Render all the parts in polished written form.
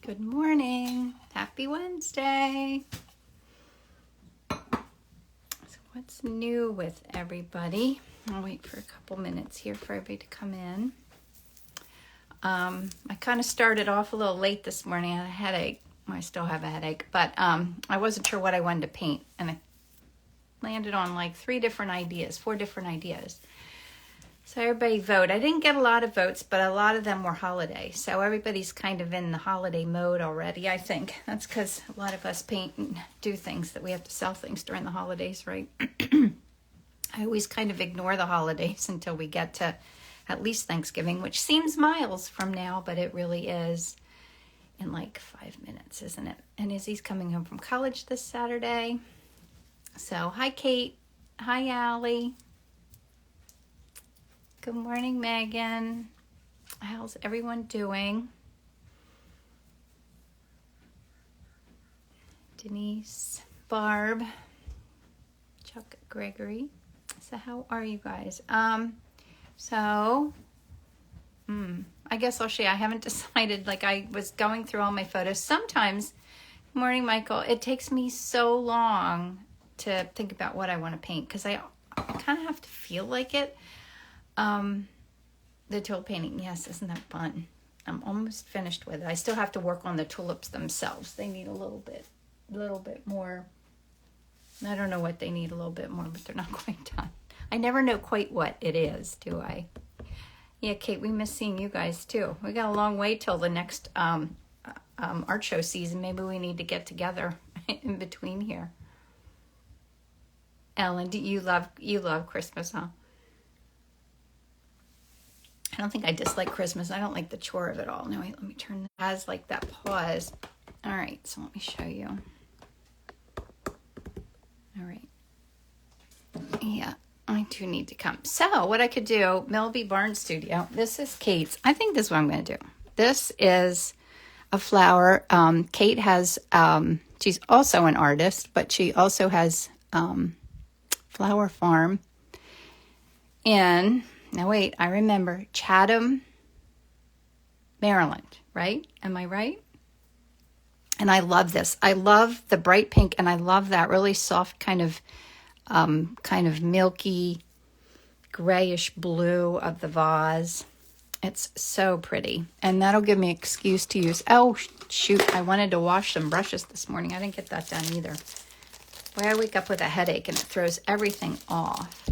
Good morning. Happy Wednesday. So what's new with everybody? I'll wait for a couple minutes here for everybody to come in. I kind of started off a little late this morning. I had a headache. I still have a headache, but I wasn't sure what I wanted to paint, and I landed on like four different ideas. So everybody vote. I didn't get a lot of votes, but a lot of them were holiday. So everybody's kind of in the holiday mode already, I think. That's because a lot of us paint and do things that we have to sell things during the holidays, right? I always kind of ignore the holidays until we get to at least Thanksgiving, which seems miles from now, but it really is in like 5 minutes, isn't it? And Izzy's coming home from college this Saturday. So hi, Kate. Hi, Allie. Good morning, Megan. How's everyone doing? Denise, Barb, Chuck, Gregory. So how are you guys? I guess I'll show you. I haven't decided. Like, I was going through all my photos. Sometimes, morning, Michael, it takes me so long to think about what I want to paint because I kind of have to feel like it. The tulip painting, yes, isn't that fun? I'm almost finished with it. I still have to work on the tulips themselves. They need a little bit more. I don't know what they need a little bit more, but they're not quite done. I never know quite what it is, do I? Yeah, Kate, we miss seeing you guys too. We got a long way till the next art show season. Maybe we need to get together in between here. Ellen, you love Christmas, huh? I don't think I dislike Christmas. I don't like the chore of it all. No, wait, let me turn. It has like that pause. All right, so let me show you. All right. Yeah, I do need to come. So what I could do, Melby Barn Studio. This is Kate's. I think this is what I'm going to do. This is a flower. Kate has, she's also an artist, but she also has Flower Farm. Now wait, I remember Chatham, Maryland, right? Am I right? And I love this. I love the bright pink, and I love that really soft kind of milky grayish blue of the vase. It's so pretty, and that'll give me an excuse to use. Oh shoot! I wanted to wash some brushes this morning. I didn't get that done either. Boy, I wake up with a headache, and it throws everything off.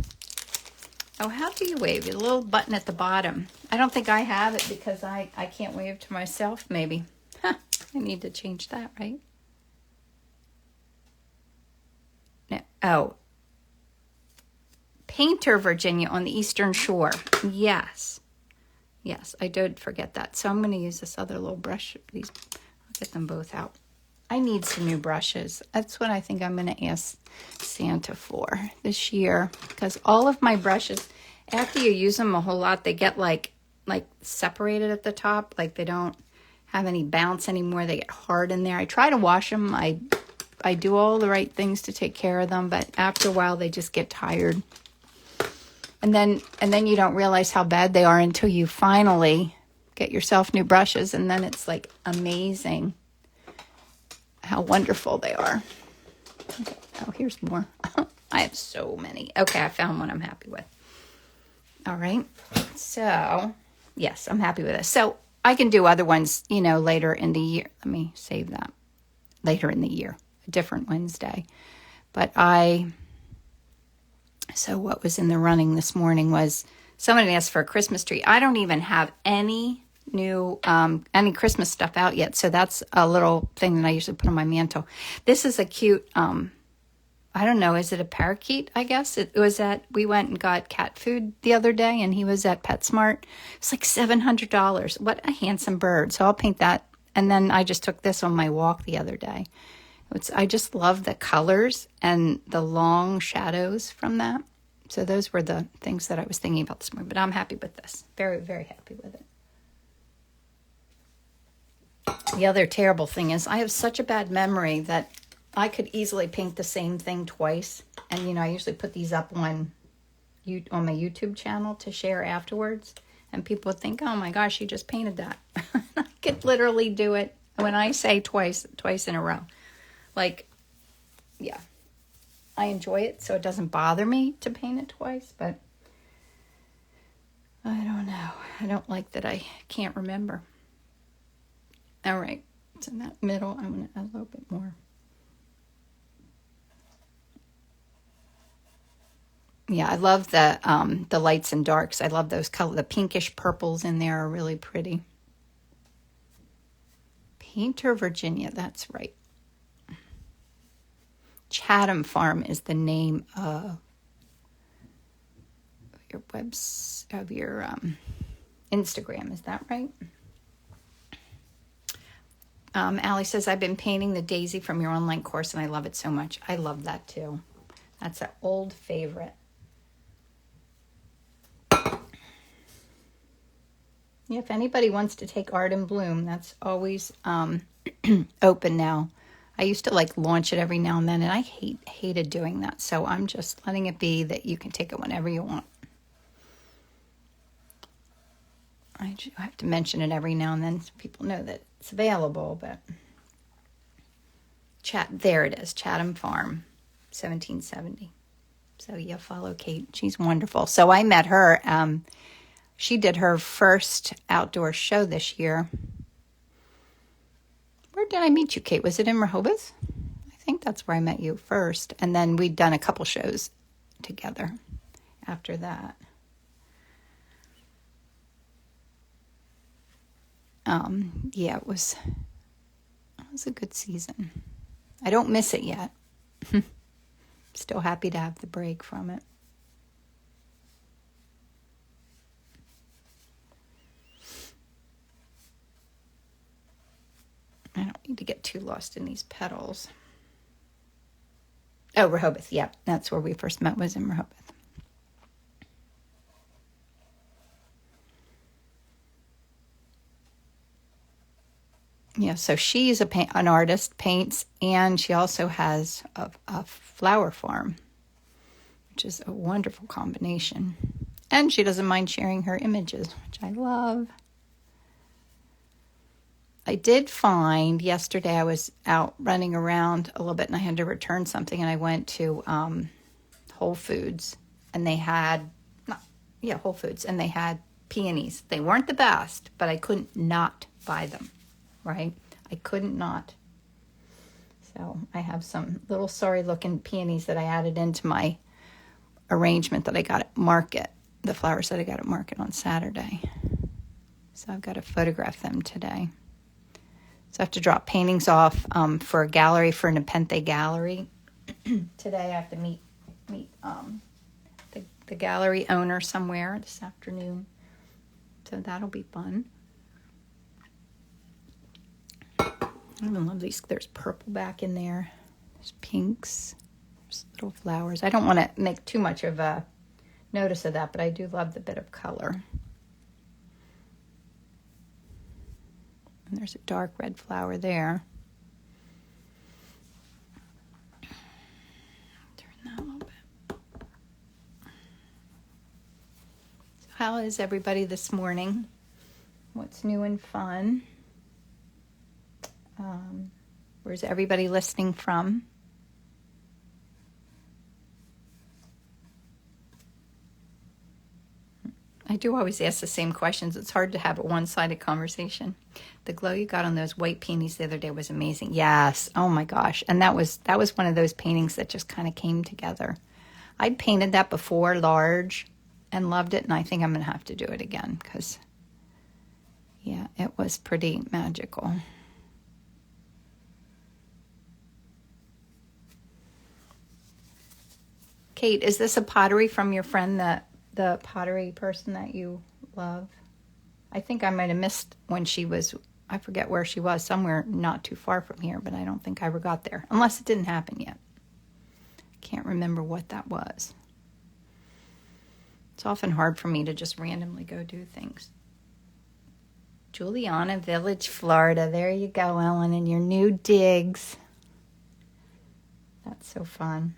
Oh, how do you wave? A little button at the bottom. I don't think I have it because I can't wave to myself, maybe. Huh, I need to change that, right? No. Oh. Painter, Virginia, on the Eastern Shore. Yes. Yes, I did forget that. So I'm going to use this other little brush. I'll get them both out. I need some new brushes. That's what I think I'm going to ask Santa for this year. Because all of my brushes, after you use them a whole lot, they get like separated at the top. Like they don't have any bounce anymore. They get hard in there. I try to wash them. I do all the right things to take care of them. But after a while, they just get tired. And then you don't realize how bad they are until you finally get yourself new brushes. And then it's like amazing how wonderful they are. Okay. Oh, here's more. I have so many. Okay, I found one I'm happy with. All right. So, yes, I'm happy with this. So, I can do other ones, later in the year. Let me save that. Later in the year. A different Wednesday. But so what was in the running this morning was someone asked for a Christmas tree. I don't even have any new any Christmas stuff out yet, so that's a little thing that I usually put on my mantle. This is a cute I don't know, is it a parakeet? I guess it was we went and got cat food the other day, and he was at PetSmart. It's like $700. What a handsome bird. So I'll paint that, and then I just took this on my walk the other day. I just love the colors and the long shadows from that. So those were the things that I was thinking about this morning, but I'm happy with this. Very, very happy with it. The other terrible thing is I have such a bad memory that I could easily paint the same thing twice. And, I usually put these up on my YouTube channel to share afterwards. And people would think, oh my gosh, you just painted that. I could literally do it When I say twice in a row, like, yeah, I enjoy it, so it doesn't bother me to paint it twice, but I don't know. I don't like that I can't remember. All right, it's in that middle. I'm going to add a little bit more. Yeah, I love the lights and darks. I love those color. The pinkish purples in there are really pretty. Painter, Virginia. That's right. Chatham Farm is the name of your Instagram. Is that right? Allie says, I've been painting the daisy from your online course and I love it so much. I love that too. That's an old favorite. Yeah, if anybody wants to take Art in Bloom, that's always open now. I used to like launch it every now and then, and I hated doing that. So I'm just letting it be that you can take it whenever you want. I have to mention it every now and then so people know that it's available. But there it is, Chatham Farm, 1770. So yeah, follow Kate. She's wonderful. So I met her. She did her first outdoor show this year. Where did I meet you, Kate? Was it in Rehoboth? I think that's where I met you first. And then we'd done a couple shows together after that. Yeah, it was a good season. I don't miss it yet. Still happy to have the break from it. I don't need to get too lost in these petals. Oh, Rehoboth. Yeah, that's where we first met, was in Rehoboth. Yeah, so she's an artist, paints, and she also has a flower farm, which is a wonderful combination. And she doesn't mind sharing her images, which I love. I did find yesterday I was out running around a little bit and I had to return something, and I went to Whole Foods and they had Whole Foods and they had peonies. They weren't the best, but I couldn't not buy them, right? I couldn't not. So I have some little sorry looking peonies that I added into my arrangement that I got at market, the flowers that I got at market on Saturday. So I've got to photograph them today. So I have to drop paintings off for a gallery, for a Nepenthe gallery. Today I have to meet the gallery owner somewhere this afternoon. So that'll be fun. I even love these. There's purple back in there. There's pinks. There's little flowers. I don't want to make too much of a notice of that, but I do love the bit of color. And there's a dark red flower there. Turn that a little bit. So how is everybody this morning? What's new and fun? Where's everybody listening from? I do always ask the same questions. It's hard to have a one-sided conversation. The glow you got on those white peonies the other day was amazing. Yes. Oh my gosh. And that was one of those paintings that just kind of came together. I'd painted that before large and loved it, and I think I'm going to have to do it again because, yeah, it was pretty magical. Kate, is this a pottery from your friend, the pottery person that you love? I think I might have missed when she was, I forget where she was, somewhere not too far from here, but I don't think I ever got there, unless it didn't happen yet. Can't remember what that was. It's often hard for me to just randomly go do things. Juliana Village, Florida. There you go, Ellen, and your new digs. That's so fun.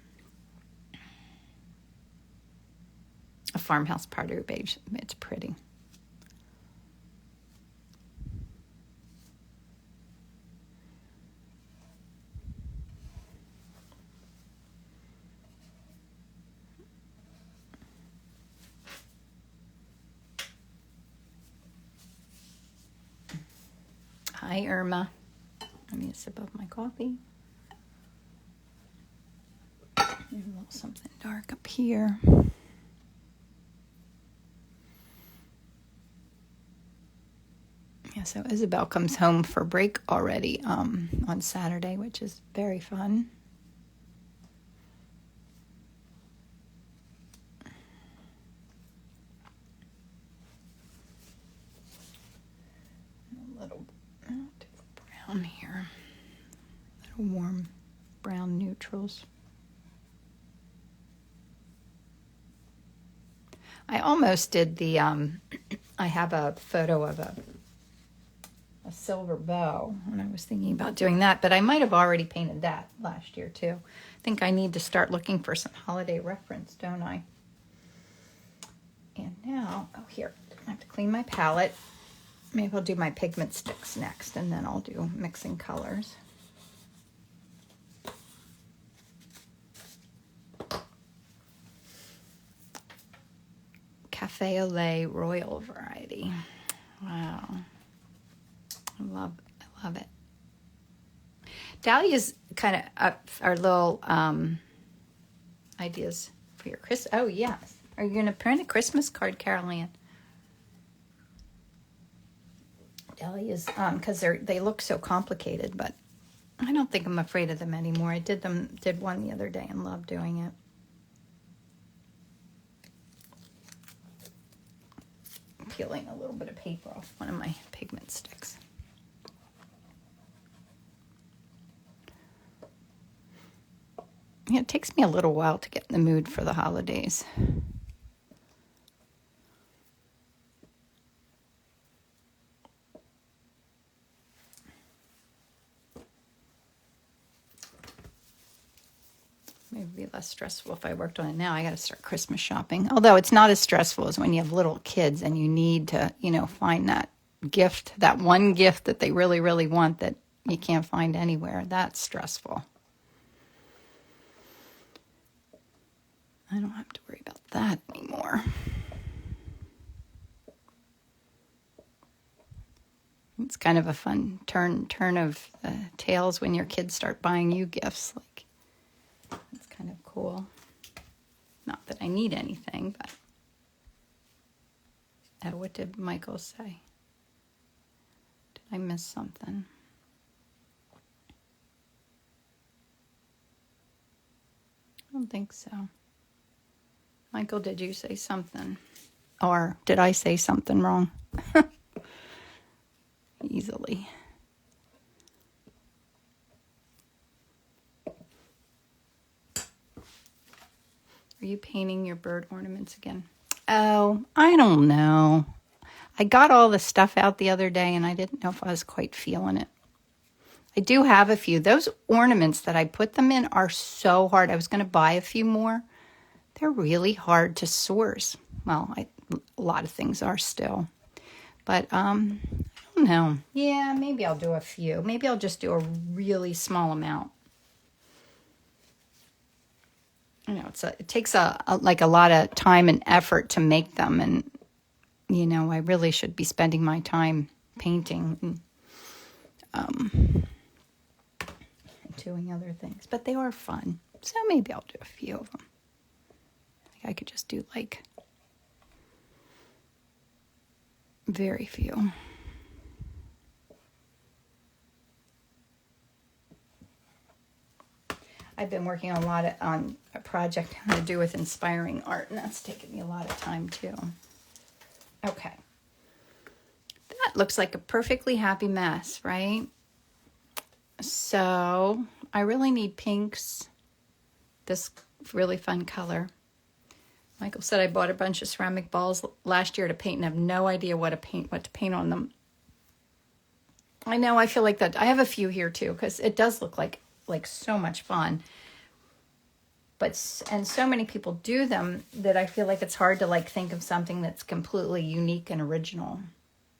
A farmhouse pottery beige. It's pretty. Hi, Irma. I need a sip of my coffee. Maybe a little something dark up here. Yeah, so Isabel comes home for break already on Saturday, which is very fun. A little brown here. A little warm brown neutrals. I almost did the, I have a photo of a silver bow, and I was thinking about doing that, but I might have already painted that last year too. I think I need to start looking for some holiday reference, don't I? And now, oh here, I have to clean my palette. Maybe I'll do my pigment sticks next, and then I'll do mixing colors. Cafe au lait royal variety. Wow. I love it. Dahlia's kind of up our little ideas for your Christmas. Oh, yes. Are you going to print a Christmas card, Carol Ann? Dahlia's, because they look so complicated, but I don't think I'm afraid of them anymore. I did one the other day and loved doing it. I'm peeling a little bit of paper off one of my pigment sticks. Yeah, it takes me a little while to get in the mood for the holidays. Maybe it'd be less stressful if I worked on it now. I got to start Christmas shopping. Although it's not as stressful as when you have little kids and you need to, find that gift, that one gift that they really, really want that you can't find anywhere. That's stressful. I don't have to worry about that anymore. It's kind of a fun turn of tales when your kids start buying you gifts. Like, it's kind of cool. Not that I need anything, but what did Michael say? Did I miss something? I don't think so. Michael, did you say something? Or did I say something wrong? Easily. Are you painting your bird ornaments again? Oh, I don't know. I got all the stuff out the other day and I didn't know if I was quite feeling it. I do have a few. Those ornaments that I put them in are so hard. I was going to buy a few more. They're really hard to source. Well, a lot of things are still. But, I don't know. Yeah, maybe I'll do a few. Maybe I'll just do a really small amount. It takes a lot of time and effort to make them. And, I really should be spending my time painting and doing other things. But they are fun. So maybe I'll do a few of them. I could just do very few. I've been working on a project having to do with inspiring art, and that's taken me a lot of time too. Okay. That looks like a perfectly happy mess, right? So I really need pinks. This really fun color. Michael said I bought a bunch of ceramic balls last year to paint and have no idea what to paint on them. I know, I feel like that. I have a few here too, because it does look like so much fun. And so many people do them that I feel like it's hard to think of something that's completely unique and original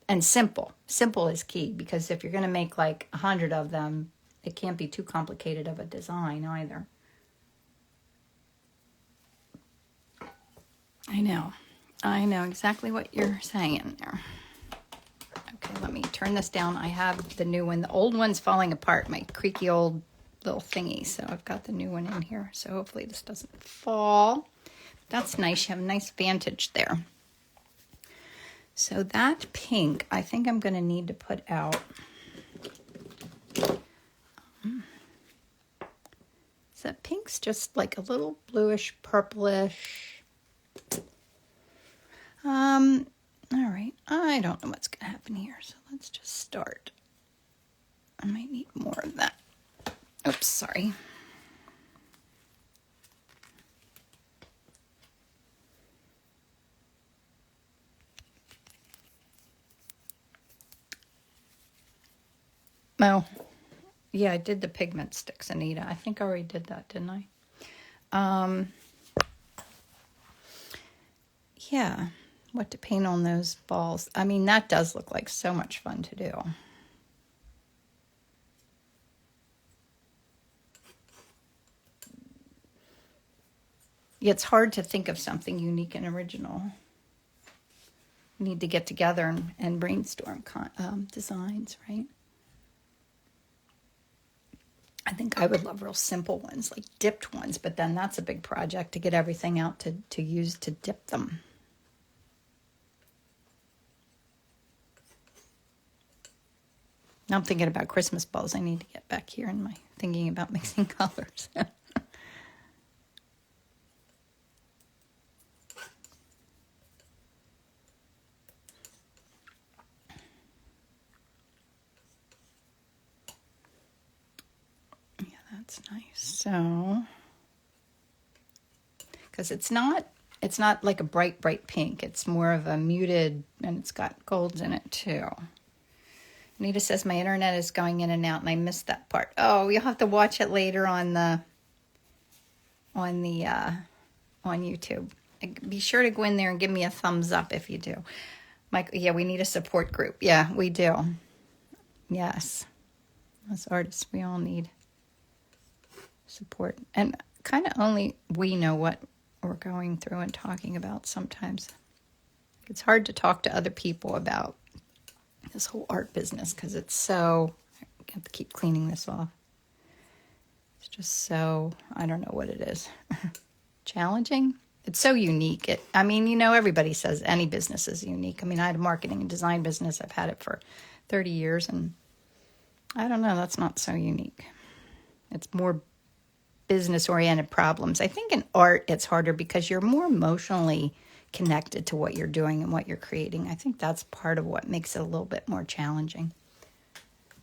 and simple. Simple is key, because if you're going to make 100 of them, it can't be too complicated of a design either. I know exactly what you're saying there. Okay, let me turn this down. I have the new one. The old one's falling apart, my creaky old little thingy. So I've got the new one in here. So hopefully this doesn't fall. That's nice. You have a nice vantage there. So that pink, I think I'm going to need to put out. So that pink's just like a little bluish, purplish. All right. I don't know what's going to happen here. So let's just start. I might need more of that. Oops, sorry. Oh, yeah, I did the pigment sticks, Anita. I think I already did that, didn't I? Yeah, what to paint on those balls. I mean, that does look like so much fun to do. Yeah, it's hard to think of something unique and original. We need to get together and brainstorm designs, right? I think I would love real simple ones, like dipped ones, but then that's a big project to get everything out to use to dip them. Now I'm thinking about Christmas balls. I need to get back here in my thinking about mixing colors. That's nice. So, because it's not like a bright pink. It's more of a muted, and it's got golds in it too. Anita says my internet is going in and out, and I missed that part. Oh, you'll have to watch it later on YouTube. Be sure to go in there and give me a thumbs up if you do. Mike, yeah, we need a support group. Yeah, we do. Yes, as artists, we all need support, and kind of only we know what we're going through and talking about sometimes. It's hard to talk to other people about this whole art business because it's so, I have to keep cleaning this off. It's just so, I don't know what it is. Challenging. It's so unique. Everybody says any business is unique. I mean, I had a marketing and design business. I've had it for 30 years, and I don't know, that's not so unique. It's more business-oriented problems. I think in art it's harder because you're more emotionally connected to what you're doing and what you're creating. I think that's part of what makes it a little bit more challenging.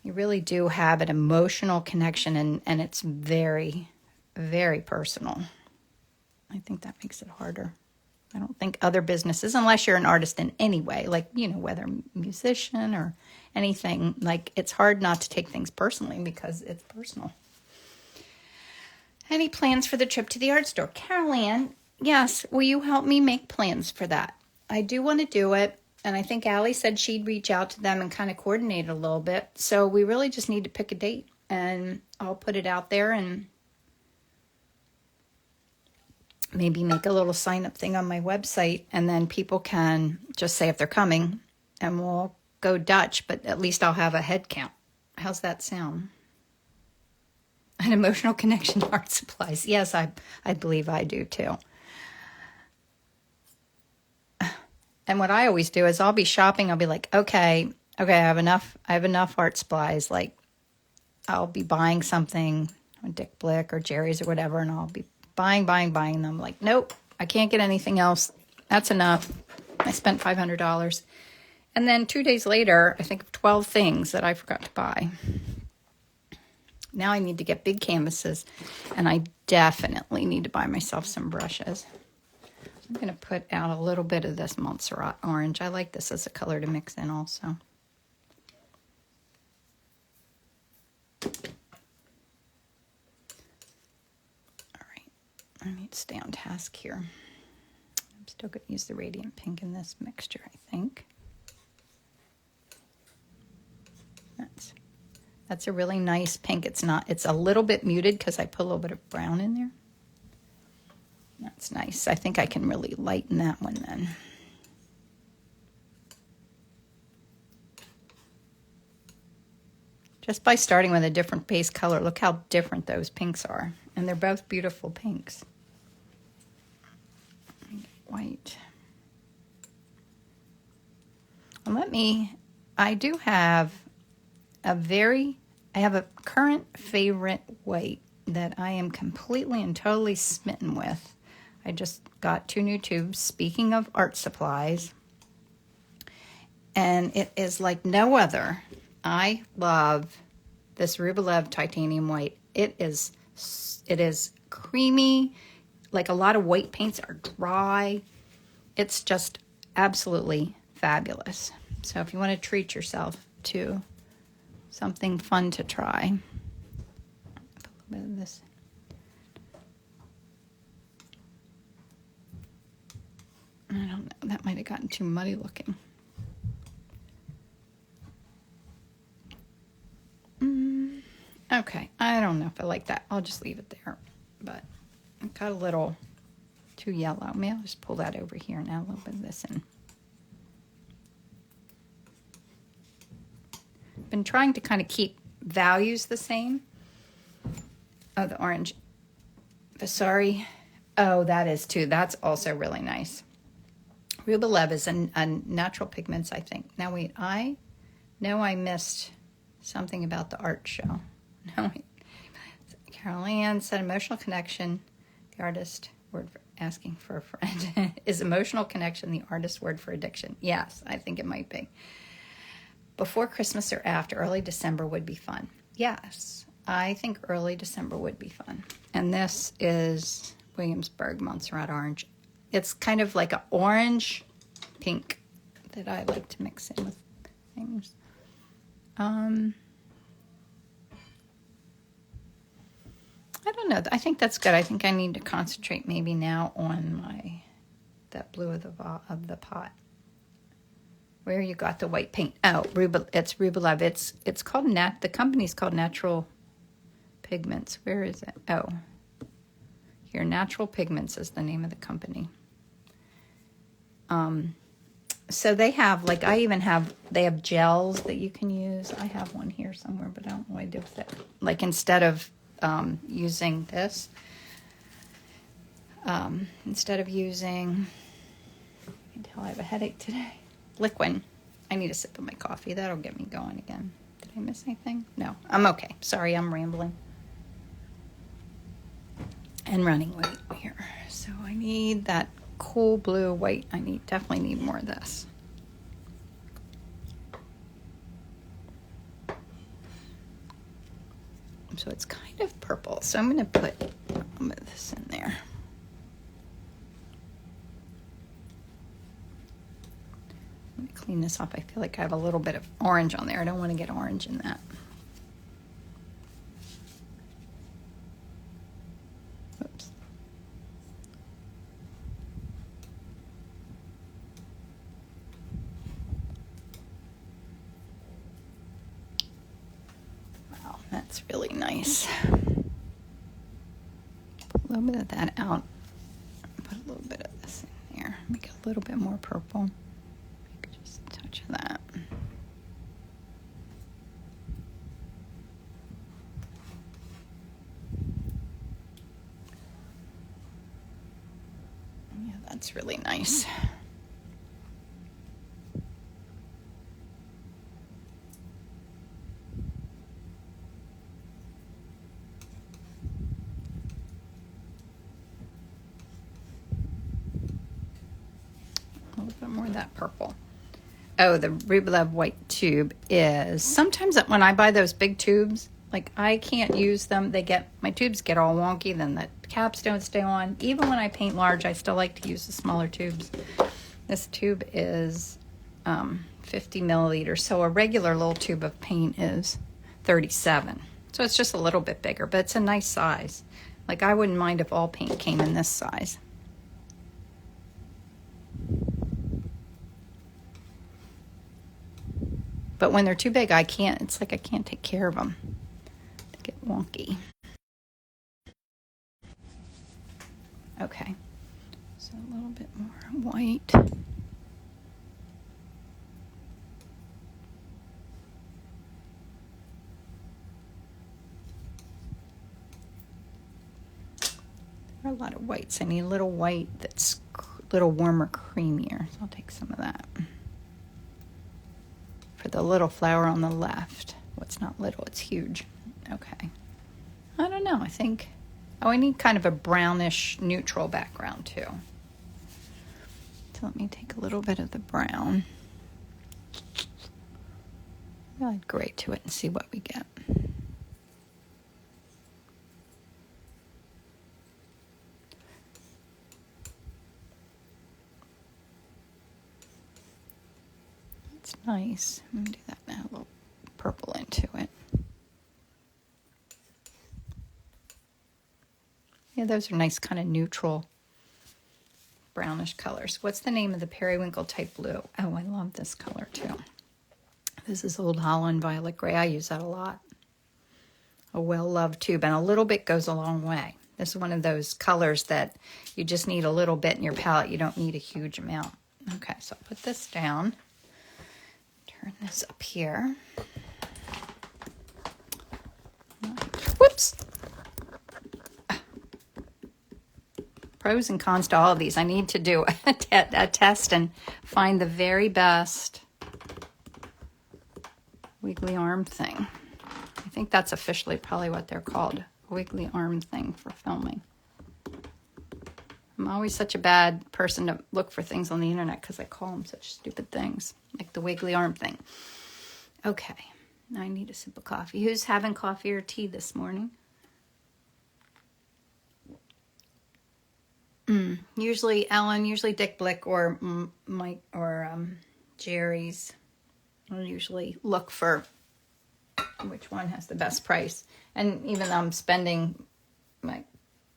You really do have an emotional connection, and it's very, very personal. I think that makes it harder. I don't think other businesses, unless you're an artist in any way, like, whether musician or anything, like, it's hard not to take things personally because it's personal. Any plans for the trip to the art store? Carol Ann, yes, will you help me make plans for that? I do want to do it, and I think Allie said she'd reach out to them and kind of coordinate a little bit. So we really just need to pick a date, and I'll put it out there and maybe make a little sign-up thing on my website, and then people can just say if they're coming, and we'll go Dutch, but at least I'll have a head count. How's that sound? An emotional connection to art supplies. Yes, I believe I do too. And what I always do is I'll be shopping. I'll be like, okay, I have enough art supplies. Like, I'll be buying something, Dick Blick or Jerry's or whatever, and I'll be buying them. Like, nope, I can't get anything else. That's enough. I spent $500. And then 2 days later, I think of 12 things that I forgot to buy. Now I need to get big canvases, and I definitely need to buy myself some brushes. I'm going to put out a little bit of this Montserrat orange. I like this as a color to mix in also. All right, I need to stay on task here. I'm still going to use the radiant pink in this mixture, I think. That's a really nice pink. It's a little bit muted because I put a little bit of brown in there. That's nice. I think I can really lighten that one then. Just by starting with a different base color, look how different those pinks are. And they're both beautiful pinks. White. And I do have I have a current favorite white that I am completely and totally smitten with. I just got 2 new tubes, speaking of art supplies. And it is like no other. I love this Rublev titanium white. It is creamy, like a lot of white paints are dry. It's just absolutely fabulous. So if you want to treat yourself to something fun to try, put a little bit of this. I don't know, that might have gotten too muddy looking. Okay, I don't know if I like that. I'll just leave it there. But it got a little too yellow. Maybe I'll just pull that over here and add a little bit of this in. Been trying to kind of keep values the same. Oh, the orange. Sorry. Oh, that is too. That's also really nice. Rublev is a natural pigments, I think. Now wait, I know I missed something about the art show. No, wait. Carol Ann said emotional connection, the artist word for asking for a friend. Is emotional connection the artist word for addiction? Yes, I think it might be. Before Christmas or after, early December would be fun. Yes, I think early December would be fun. And this is Williamsburg Montserrat Orange. It's kind of like an orange pink that I like to mix in with things. I don't know. I think that's good. I think I need to concentrate maybe now on that blue of the pot. Where you got the white paint? Oh, it's Rublev. It's called the company's called Natural Pigments. Where is it? Oh, here, Natural Pigments is the name of the company. So they have, like, they have gels that you can use. I have one here somewhere, but I don't know what I did with it. Like, instead of using this, instead of using, I can tell I have a headache today. Liquid. I need a sip of my coffee. That'll get me going again. Did I miss anything? No, I'm okay. Sorry, I'm rambling. And running late here. So I need that cool blue white. Definitely need more of this. So it's kind of purple. So I'm going to put a little bit of this in there. Let me clean this off. I feel like I have a little bit of orange on there. I don't want to get orange in that. Oops. Wow, that's really nice. Put a little bit of that out. Put a little bit of this in there. Make it a little bit more purple. Just a touch of that. Yeah, that's really nice. A little bit more of that purple. Oh, the Rublev white tube is, sometimes when I buy those big tubes, like I can't use them. My tubes get all wonky, then the caps don't stay on. Even when I paint large, I still like to use the smaller tubes. This tube is 50 milliliters, so a regular little tube of paint is 37. So it's just a little bit bigger, but it's a nice size. Like I wouldn't mind if all paint came in this size. But when they're too big, it's like I can't take care of them. They get wonky. Okay, so a little bit more white. got a lot of whites. I need a little white that's a little warmer, creamier. So I'll take some of that. For the little flower on the left. Well, it's not little, it's huge. Okay. I don't know, I think... Oh, I need kind of a brownish neutral background too. So let me take a little bit of the brown. I'll add gray to it and see what we get. That's nice. I'm gonna do that now, a little purple into it. Yeah, those are nice kind of neutral brownish colors. What's the name of the periwinkle type blue? Oh, I love this color too. This is Old Holland Violet Gray. I use that a lot. A well-loved tube, and a little bit goes a long way. This is one of those colors that you just need a little bit in your palette. You don't need a huge amount. Okay, so I'll put this down. Turn this up here. Whoops. Pros and cons to all of these. I need to do a test and find the very best wiggly arm thing. I think that's officially probably what they're called. A wiggly arm thing for filming. I'm always such a bad person to look for things on the internet because I call them such stupid things. Like the wiggly arm thing. Okay. Now I need a sip of coffee. Who's having coffee or tea this morning? Usually Ellen, usually Dick Blick or Mike or Jerry's. I'll usually look for which one has the best price. And even though I'm spending like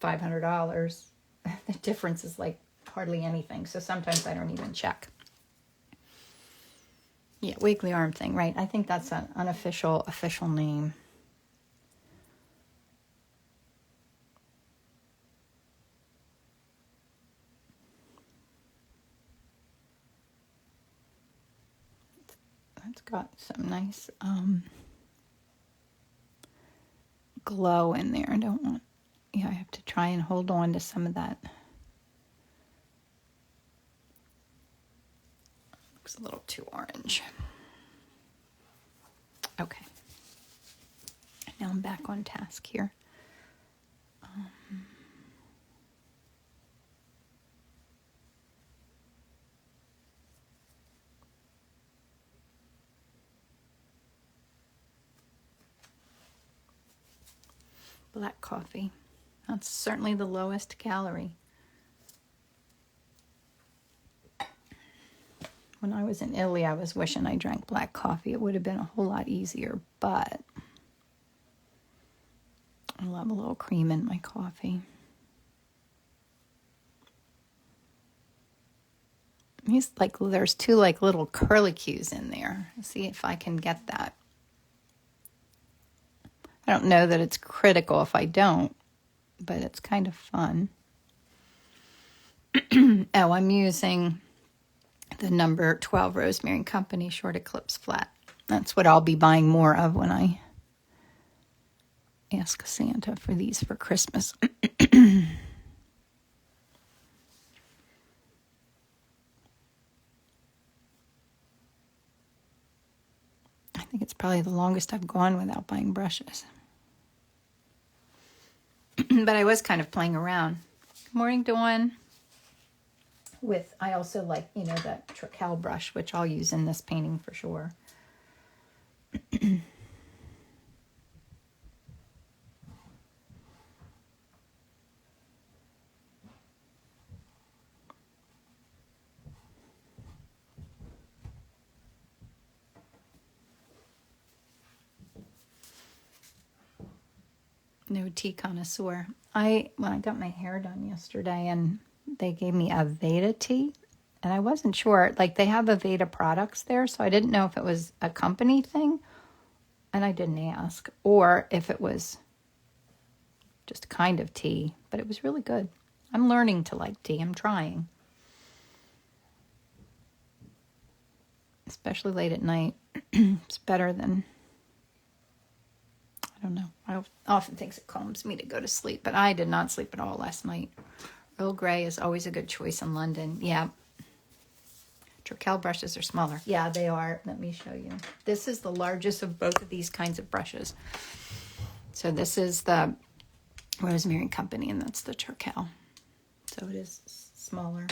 $500, the difference is like hardly anything. So sometimes I don't even check. Yeah, wiggly arm thing, right? I think that's an unofficial name. It's got some nice glow in there. I don't want, yeah, I have to try and hold on to some of that. Looks a little too orange. Okay. Now I'm back on task here. Black coffee. That's certainly the lowest calorie. When I was in Italy, I was wishing I drank black coffee. It would have been a whole lot easier, but I love a little cream in my coffee. These like there's two like little curlicues in there. Let's see if I can get that. I don't know that it's critical if I don't, but it's kind of fun. Oh, I'm using the number 12 Rosemary and Company Short Eclipse Flat. That's what I'll be buying more of when I ask Santa for these for Christmas. I think it's probably the longest I've gone without buying brushes. But I was kind of playing around. Good morning, Dawn. I also like, that Trekell brush, which I'll use in this painting for sure. No tea connoisseur. When I got my hair done yesterday and they gave me a Veda tea and I wasn't sure, like they have Aveda products there, so I didn't know if it was a company thing and I didn't ask, or if it was just a kind of tea, but it was really good. I'm learning to like tea. I'm trying. Especially late at night. It's better than, I don't know. I often thinks it calms me to go to sleep, but I did not sleep at all last night. Earl Grey is always a good choice in London. Yeah. Treckel brushes are smaller. Yeah, they are. Let me show you. This is the largest of both of these kinds of brushes. So this is the Rosemary Company, and that's the Treckel. So it is smaller.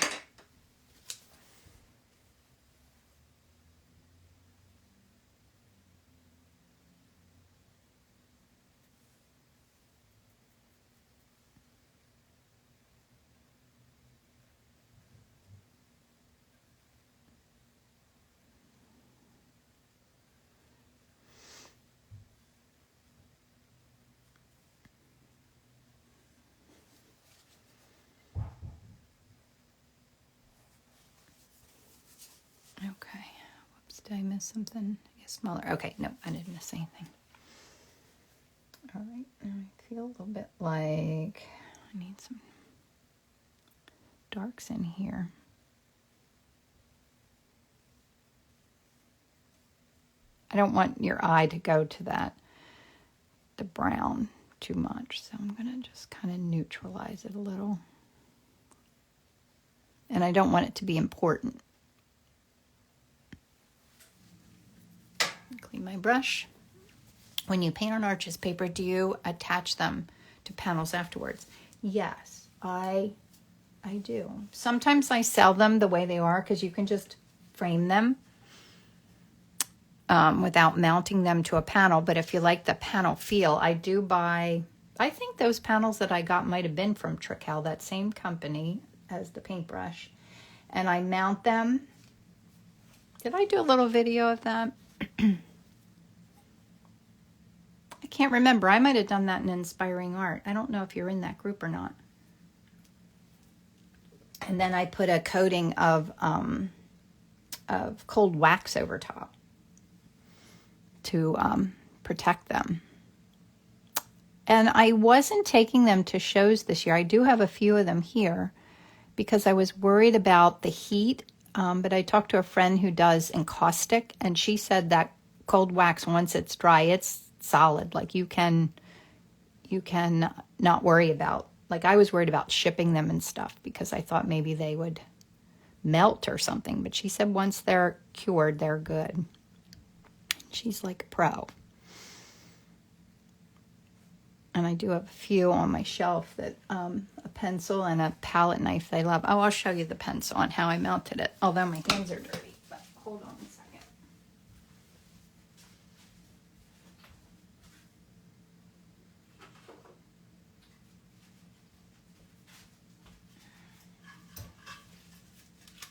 Okay. Whoops, did I miss something? Yeah, smaller. Okay, no, I didn't miss anything. All right, now I feel a little bit like I need some darks in here. I don't want your eye to go to the brown too much, so I'm going to just kind of neutralize it a little. And I don't want it to be important. Clean my brush. When you paint on arches paper, do you attach them to panels afterwards? Yes, I do. Sometimes I sell them the way they are because you can just frame them without mounting them to a panel. But if you like the panel feel, I do buy, I think those panels that I got might have been from Treckel, that same company as the paintbrush. And I mount them. Did I do a little video of that? I can't remember. I might have done that in Inspiring Art. I don't know if you're in that group or not. And then I put a coating of cold wax over top to protect them. And I wasn't taking them to shows this year. I do have a few of them here because I was worried about the heat. But I talked to a friend who does encaustic, and she said that cold wax, once it's dry, it's solid. Like you can not worry about, like I was worried about shipping them and stuff because I thought maybe they would melt or something. But she said once they're cured, they're good. She's like a pro. And I do have a few on my shelf that a pencil and a palette knife I love. Oh, I'll show you the pencil and how I mounted it. Although my hands are dirty, but hold on a second.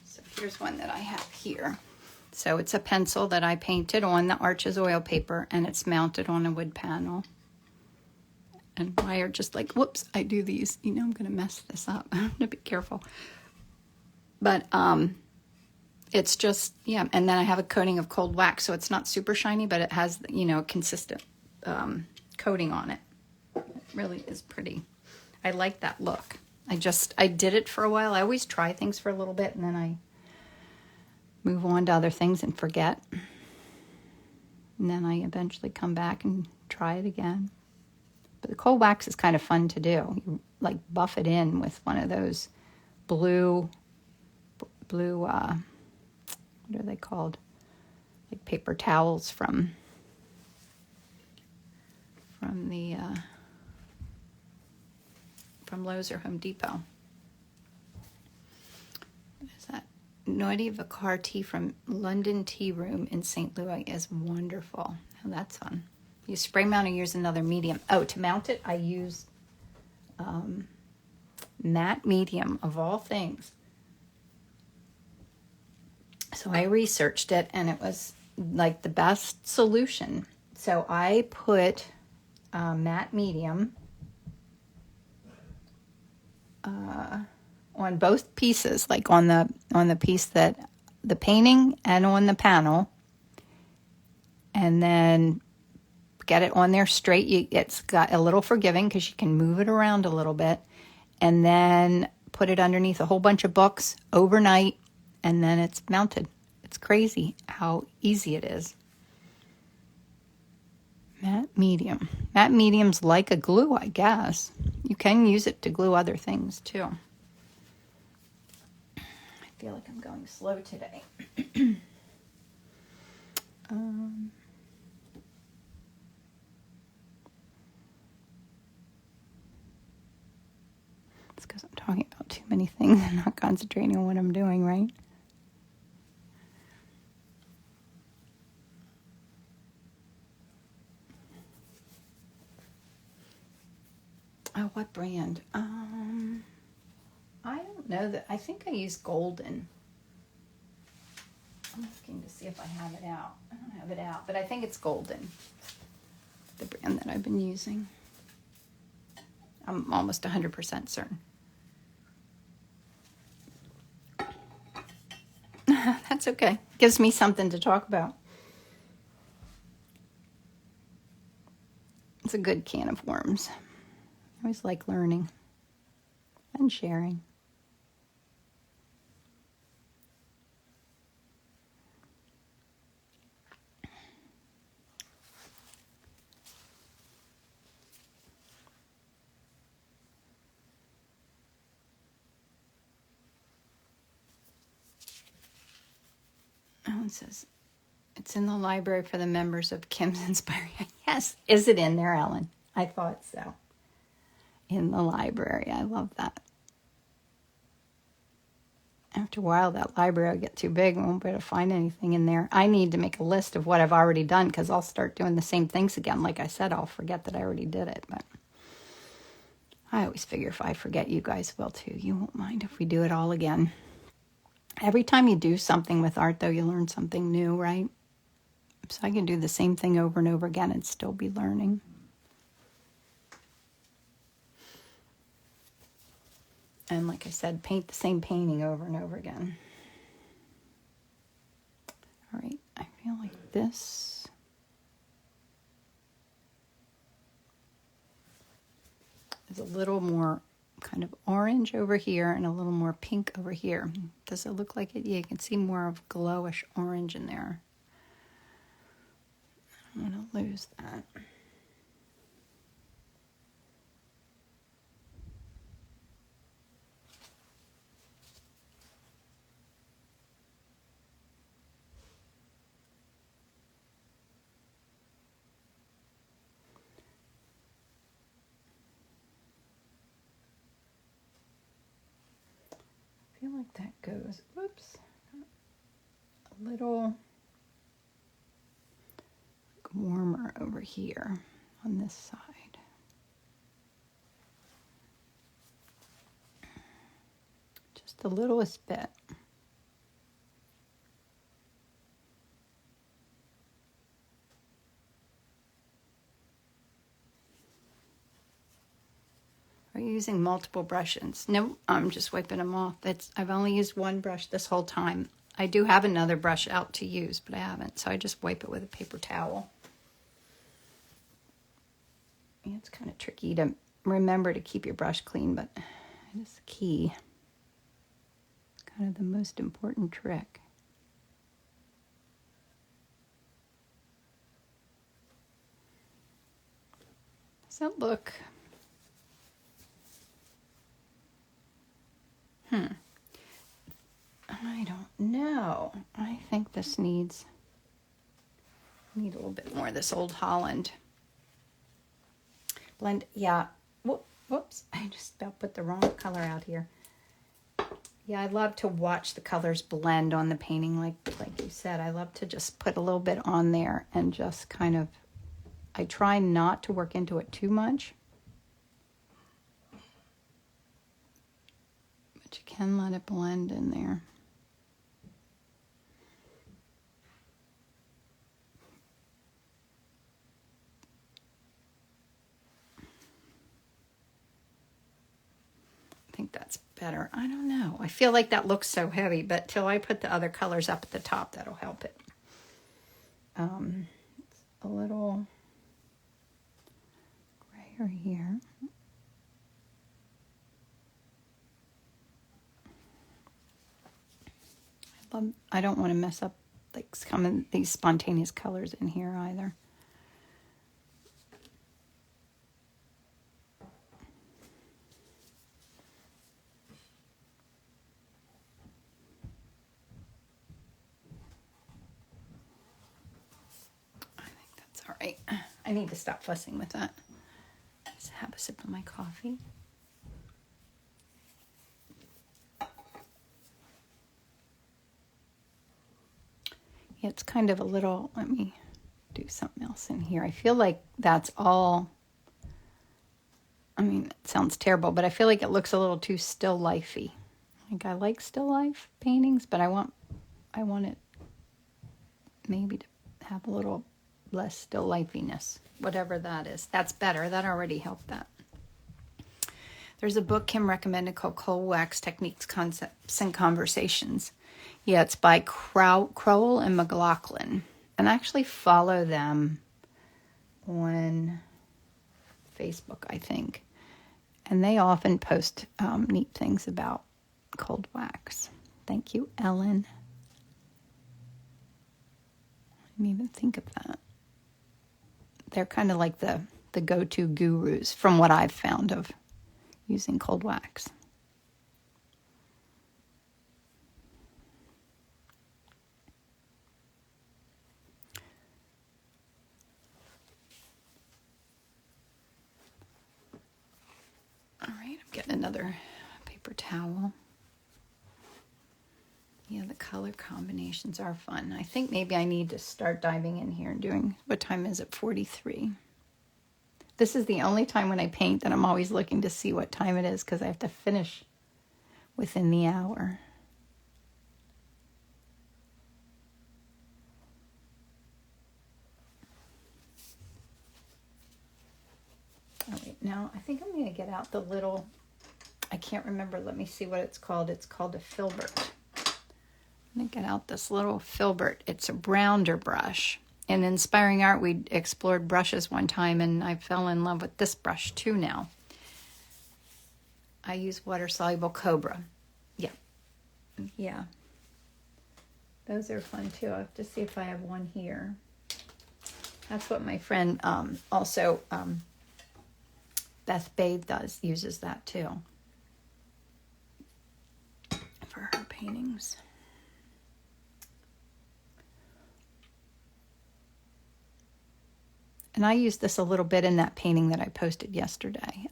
So here's one that I have here. So it's a pencil that I painted on the Arches oil paper, and it's mounted on a wood panel. And wire, just like, whoops, I do these. You know, I'm going to mess this up. I'm going to be careful. But it's just, yeah. And then I have a coating of cold wax, so it's not super shiny, but it has, you know, a consistent coating on it. It really is pretty. I like that look. I did it for a while. I always try things for a little bit, and then I move on to other things and forget. And then I eventually come back and try it again. But the cold wax is kind of fun to do. You like buff it in with one of those blue, what are they called? Like paper towels from Lowe's or Home Depot. What is that? Naughty Vicar tea from London Tea Room in St. Louis is wonderful. Oh, that's fun. You spray mount or use another medium. Oh, to mount it, I use matte medium of all things. So I researched it, and it was like the best solution. So I put matte medium on both pieces, like on the piece that the painting and on the panel, and then get it on there straight. It's got a little forgiving because you can move it around a little bit, and then put it underneath a whole bunch of books overnight, and then it's mounted. It's crazy how easy it is. Matte medium. Matte medium's like a glue, I guess. You can use it to glue other things too. I feel like I'm going slow today. It's because I'm talking about too many things and not concentrating on what I'm doing, right? Oh, what brand? I don't know that. I think I use Golden. I'm looking to see if I have it out. I don't have it out, but I think it's Golden, the brand that I've been using. I'm almost 100% certain. That's okay. Gives me something to talk about. It's a good can of worms. I always like learning and sharing. Oh, it says it's in the library for the members of Kim's Inspiring. Yes. Is it in there, Ellen? I thought so. In the library. I love that. After a while, that library will get too big and won't be able to find anything in there. I need to make a list of what I've already done because I'll start doing the same things again. Like I said, I'll forget that I already did it. But I always figure if I forget, you guys will too. You won't mind if we do it all again. Every time you do something with art, though, you learn something new, right? So I can do the same thing over and over again and still be learning. And like I said, paint the same painting over and over again. All right, I feel like this is a little more kind of orange over here and a little more pink over here. Does it look like it? Yeah, you can see more of glowish orange in there. I don't want to lose that. I feel like that goes, whoops, a little warmer over here on this side. Just the littlest bit. Are you using multiple brushes? No, I'm just wiping them off. I've only used one brush this whole time. I do have another brush out to use, but I haven't, so I just wipe it with a paper towel. Yeah, it's kind of tricky to remember to keep your brush clean, but it is key. It's kind of the most important trick. Does that look... I don't know. I think this need a little bit more of this Old Holland blend. Yeah. Whoops. I just about put the wrong color out here. Yeah, I love to watch the colors blend on the painting. Like you said, I love to just put a little bit on there and just kind of, I try not to work into it too much. But you can let it blend in there. I think that's better. I don't know. I feel like that looks so heavy, but till I put the other colors up at the top, that'll help it. It's a little grayer here. I don't want to mess up like some of these spontaneous colors in here either. right. I need to stop fussing with that. Let's have a sip of my coffee. Yeah, it's kind of a little, let me do something else in here. I feel like that's all, I mean, it sounds terrible, but I feel like it looks a little too still lifey. Like I like still life paintings, but I want it maybe to have a little less still lifeiness, whatever that is. That's better. That already helped that. There's a book Kim recommended called Cold Wax Techniques, Concepts, and Conversations. Yeah, it's by Crowell and McLaughlin. And I actually follow them on Facebook, I think. And they often post neat things about cold wax. Thank you, Ellen. I didn't even think of that. They're kind of like the go-to gurus from what I've found of using cold wax. All right, I'm getting another paper towel. Yeah, the color combinations are fun. I think maybe I need to start diving in here and doing, what time is it? 43. This is the only time when I paint that I'm always looking to see what time it is because I have to finish within the hour. All right, now I think I'm going to get out the little, I can't remember, let me see what it's called. It's called a filbert. I'm going to get out this little filbert. It's a rounder brush. In Inspiring Art, we explored brushes one time, and I fell in love with this brush too now. I use water-soluble Cobra. Yeah. Those are fun too. I have to see if I have one here. That's what my friend Beth Bathe uses that too for her paintings. And I used this a little bit in that painting that I posted yesterday.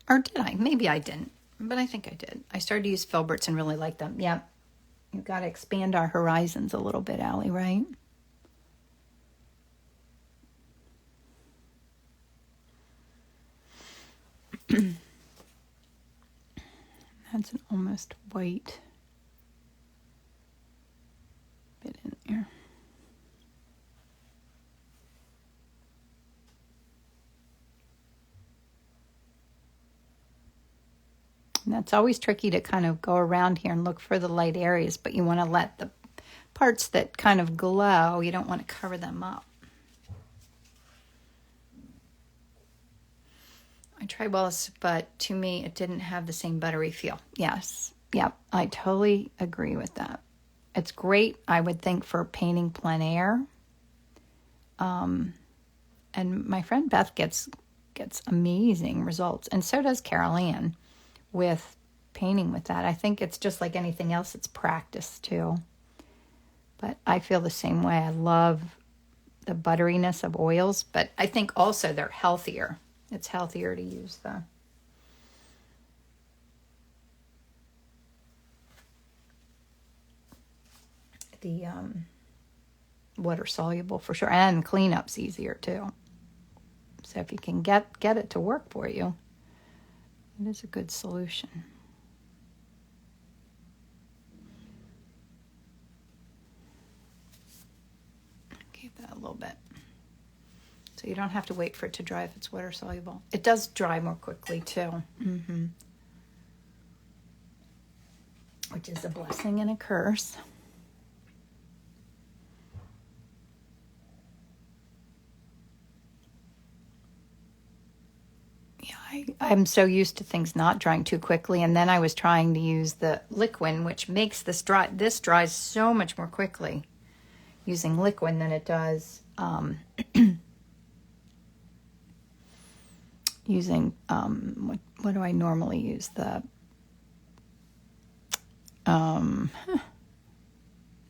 Or did I? Maybe I didn't, but I think I did. I started to use filberts and really like them. Yeah, you've got to expand our horizons a little bit, Allie, right? That's an almost white bit in there. And that's always tricky to kind of go around here and look for the light areas, but you want to let the parts that kind of glow, you don't want to cover them up. I tried Wallace, but to me, it didn't have the same buttery feel. Yes. Yep. I totally agree with that. It's great, I would think, for painting plein air. And my friend Beth gets amazing results. And so does Carol Ann with painting with that. I think it's just like anything else. It's practice too. But I feel the same way. I love the butteriness of oils, but I think also they're healthier. It's healthier to use the water soluble for sure, and cleanup's easier too. So if you can get it to work for you, it is a good solution. Give that a little bit. So you don't have to wait for it to dry if it's water soluble. It does dry more quickly too. Which is a blessing and a curse. Yeah, I'm so used to things not drying too quickly, and then I was trying to use the liquid, which makes this dry. This dries so much more quickly using liquid than it does using what do I normally use? The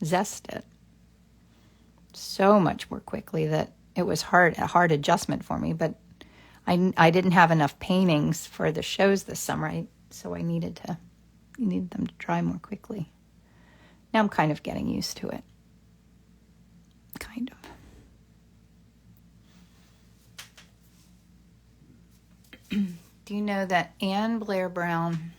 Zest it so much more quickly that it was a hard adjustment for me, but I didn't have enough paintings for the shows this summer, so I needed them to dry more quickly. Now I'm kind of getting used to it. Kind of. Do you know that Anne Blair Brown,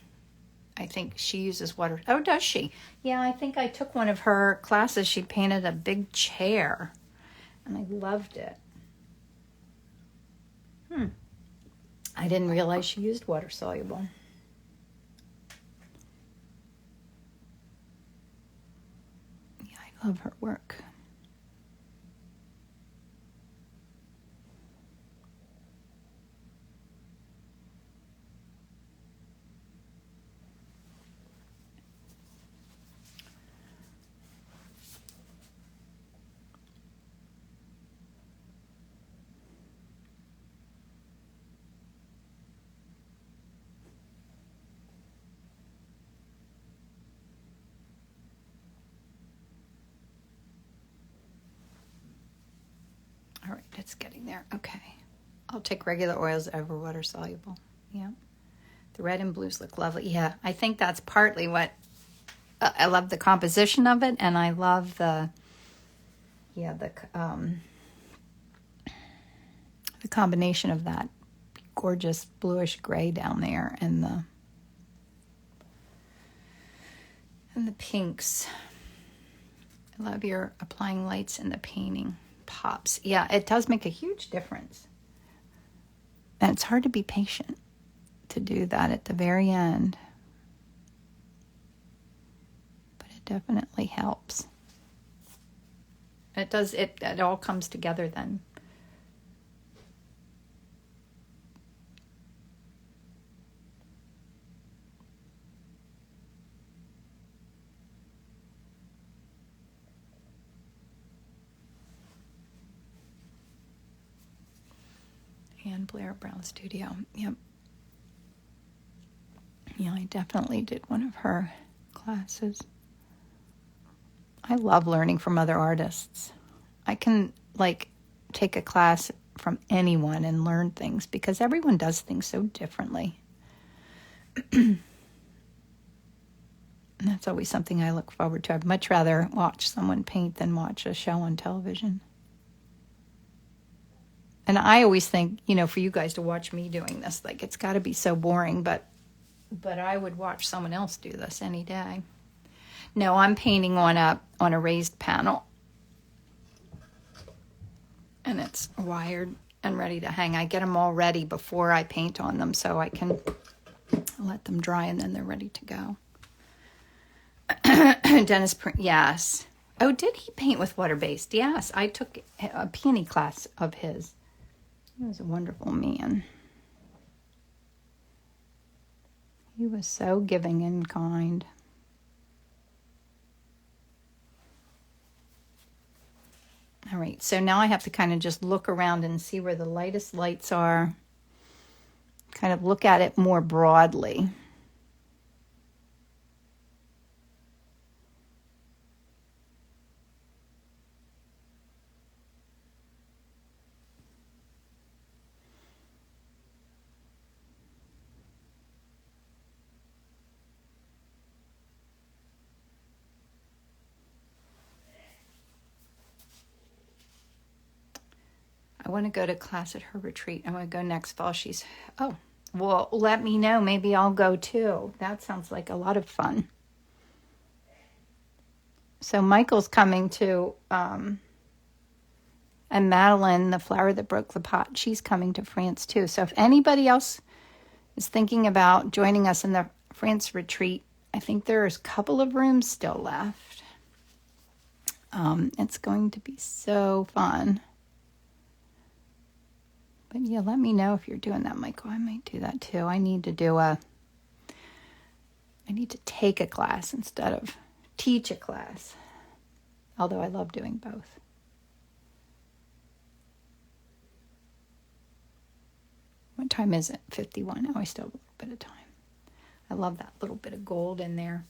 I think she uses water. Oh, does she? Yeah, I think I took one of her classes. She painted a big chair, and I loved it. I didn't realize she used water-soluble. Yeah, I love her work. All right, it's getting there. Okay. I'll take regular oils over water-soluble. Yeah. The red and blues look lovely. Yeah, I think that's partly what... I love the composition of it, and I love the combination of that gorgeous bluish gray down there and the pinks. I love your applying lights in the painting. Pops. Yeah, it does make a huge difference. And it's hard to be patient to do that at the very end. But it definitely helps. It does, it all comes together then. Anne Blair Brown Studio. Yep. Yeah, I definitely did one of her classes. I love learning from other artists. I can, take a class from anyone and learn things because everyone does things so differently. And that's always something I look forward to. I'd much rather watch someone paint than watch a show on television. And I always think, for you guys to watch me doing this, it's got to be so boring, but I would watch someone else do this any day. No, I'm painting on a raised panel. And it's wired and ready to hang. I get them all ready before I paint on them so I can let them dry and then they're ready to go. Dennis, yes. Oh, did he paint with water-based? Yes, I took a peony class of his. He was a wonderful man. He was so giving and kind. All right, so now I have to kind of just look around and see where the lightest lights are. Kind of look at it more broadly. I want to go to class at her retreat. I want to go next fall. Well, let me know. Maybe I'll go too. That sounds like a lot of fun. So Michael's coming to, and Madeline, the flower that broke the pot, she's coming to France too. So if anybody else is thinking about joining us in the France retreat, I think there's a couple of rooms still left. It's going to be so fun. But yeah, let me know if you're doing that, Michael. I might do that too. I need to take a class instead of teach a class. Although I love doing both. What time is it? 51. Oh, I still have a little bit of time. I love that little bit of gold in there.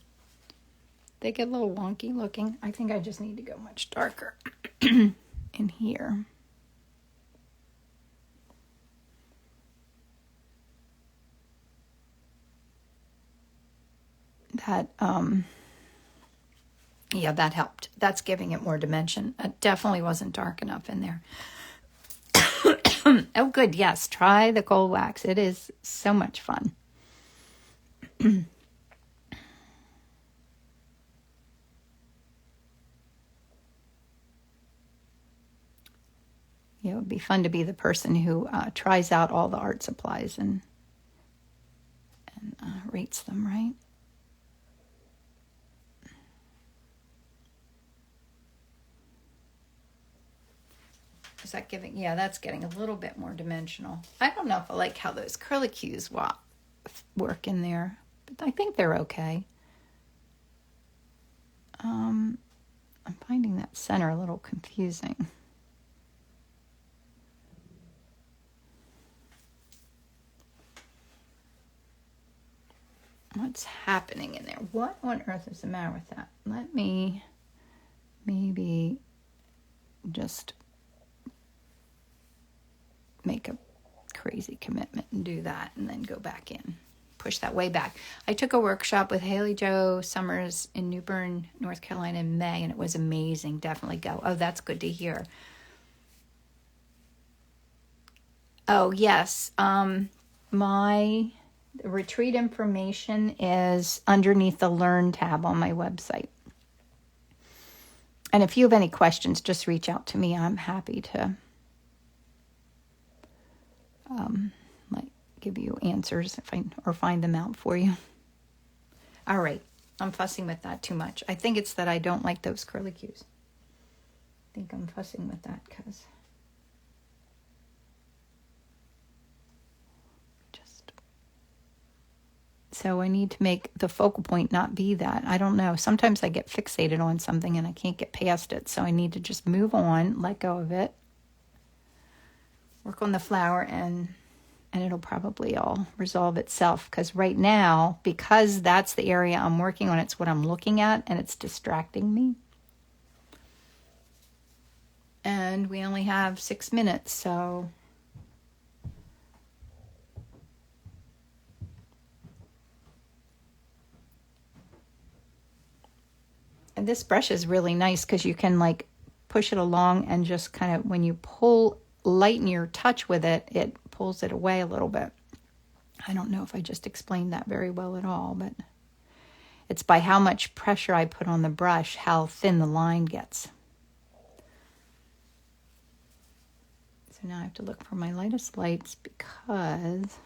They get a little wonky looking. I think I just need to go much darker in here. that, yeah, that helped. That's giving it more dimension. It definitely wasn't dark enough in there. Oh, good. Yes, try the cold wax. It is so much fun. Yeah, it would be fun to be the person who tries out all the art supplies and rates them, right? Is that giving? Yeah, that's getting a little bit more dimensional. I don't know if I like how those curlicues work in there, but I think they're okay. I'm finding that center a little confusing. What's happening in there? What on earth is the matter with that? Let me maybe just make a crazy commitment and do that and then go back in. Push that way back. I took a workshop with Haley Jo Summers in New Bern, North Carolina in May, and it was amazing. Definitely go. Oh, that's good to hear. Oh, yes. My retreat information is underneath the Learn tab on my website. And if you have any questions, just reach out to me. I'm happy to give you answers or find them out for you. All right. I'm fussing with that too much. I think it's that I don't like those curlicues. I think I'm fussing with that because so I need to make the focal point not be that. I don't know. Sometimes I get fixated on something and I can't get past it. So I need to just move on, let go of it, work on the flower, and it'll probably all resolve itself. Because right now, because that's the area I'm working on, it's what I'm looking at, and it's distracting me. And we only have 6 minutes, so and this brush is really nice because you can like push it along and just kind of, when you lighten your touch with it, it pulls it away a little bit. I don't know if I just explained that very well at all, but it's by how much pressure I put on the brush, how thin the line gets. So now I have to look for my lightest lights because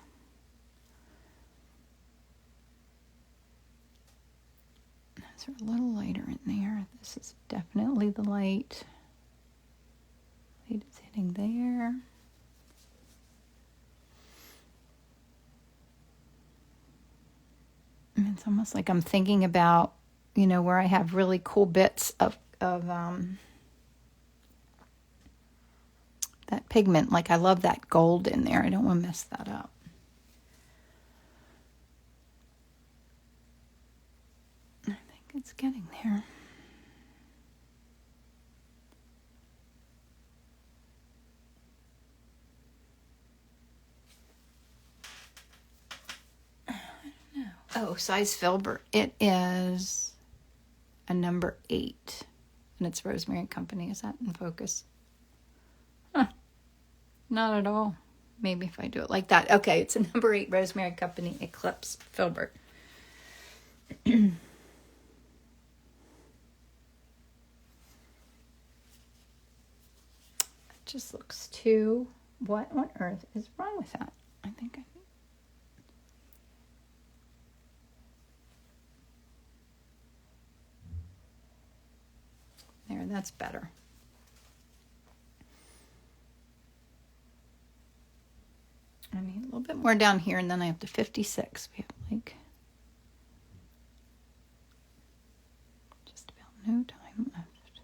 those are a little lighter in there. This is definitely the light. Light is hitting there. And it's almost like I'm thinking about, where I have really cool bits of that pigment. Like I love that gold in there. I don't want to mess that up. I think it's getting there. Oh, size filbert. It is a number 8. And it's Rosemary and Company. Is that in focus? Huh. Not at all. Maybe if I do it like that. Okay, it's a number 8 Rosemary and Company Eclipse filbert. It just looks too... What on earth is wrong with that? I think there, that's better. I need a little bit more down here, and then I have to 56. We have like just about no time left.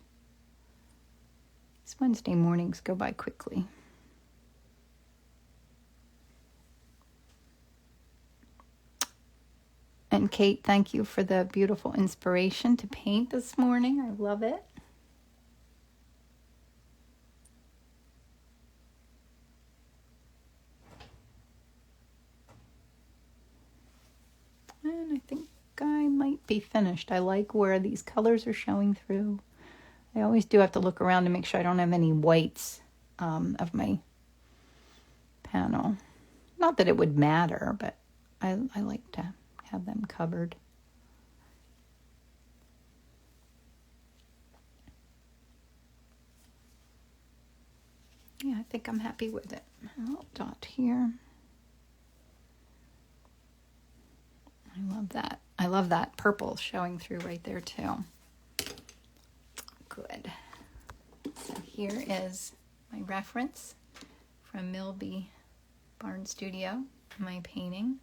These Wednesday mornings go by quickly. And Kate, thank you for the beautiful inspiration to paint this morning. I love it. And I think I might might be finished. I like where these colors are showing through. I always do have to look around to make sure I don't have any whites of my panel. Not that it would matter, but I like to have them covered. Yeah, I think I'm happy with it. A little dot here. I love that. I love that purple showing through right there too. Good. So here is my reference from Milby Barn Studio, my painting.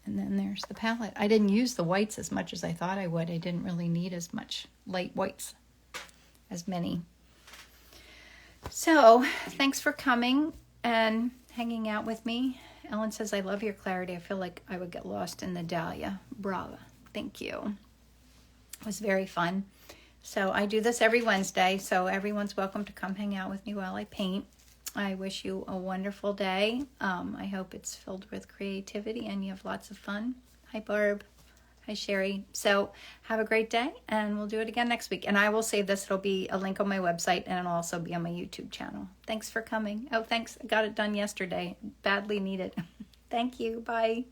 And then there's the palette. I didn't use the whites as much as I thought I would. I didn't really need as much light whites, as many. So, thanks for coming and hanging out with me. Ellen says, I love your clarity. I feel like I would get lost in the dahlia. Bravo. Thank you. It was very fun. So, I do this every Wednesday, so everyone's welcome to come hang out with me while I paint. I wish you a wonderful day. I hope it's filled with creativity and you have lots of fun. Hi, Barb. Hi, Sherry. So have a great day, and we'll do it again next week. And I will save this. It'll be a link on my website, and it'll also be on my YouTube channel. Thanks for coming. Oh, thanks. I got it done yesterday. Badly needed. Thank you. Bye.